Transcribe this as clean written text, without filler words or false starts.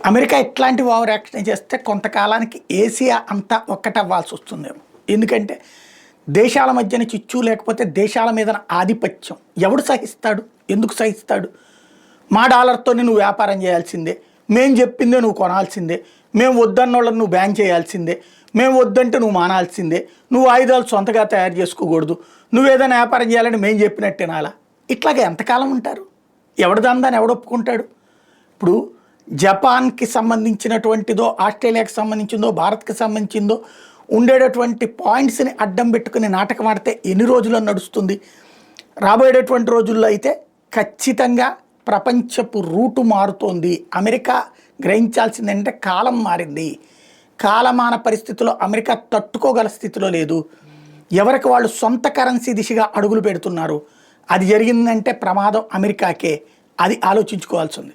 America ఎట్లాంటి over action చేస్తే కొంతకాలానికి ఏసియా అంతా ఒక్కటవ్వాల్సి వస్తుందేమో. ఎందుకంటే దేశాల మధ్యన చిచ్చు లేకపోతే దేశాల మీద ఆధిపత్యం ఎవడు సహిస్తాడు? ఎందుకు సహిస్తాడు? మా డాలర్తోనే నువ్వు వ్యాపారం చేయాల్సిందే, మేము చెప్పిందే నువ్వు కొనాల్సిందే, మేము వద్దన్నోళ్ళని నువ్వు బ్యాన్ చేయాల్సిందే, మేము వద్దంటే నువ్వు మానాల్సిందే, నువ్వు ఆయుధాలు సొంతగా తయారు చేసుకోకూడదు, నువ్వేదైనా వ్యాపారం చేయాలని మేము చెప్పినట్టే నాలా. ఇట్లాగే ఎంతకాలం ఉంటారు? ఎవడు దందాన్ని ఎవడు ఒప్పుకుంటాడు? ఇప్పుడు జపాన్కి సంబంధించినటువంటిదో, ఆస్ట్రేలియాకి సంబంధించిందో, భారత్కి సంబంధించిందో ఉండేటటువంటి పాయింట్స్ని అడ్డం పెట్టుకుని నాటకం ఆడితే ఎన్ని రోజుల్లో నడుస్తుంది? రాబోయేటటువంటి రోజుల్లో అయితే ఖచ్చితంగా ప్రపంచపు రూటు మారుతోంది. అమెరికా గ్రహించాల్సింది ఏంటంటే కాలం మారింది. కాలమాన పరిస్థితుల్లో అమెరికా తట్టుకోగల స్థితిలో లేదు. ఎవరికి వాళ్ళు సొంత కరెన్సీ దిశగా అడుగులు పెడుతున్నారు. అది జరిగిందంటే ప్రమాదం అమెరికాకే. అది ఆలోచించుకోవాల్సి ఉంది.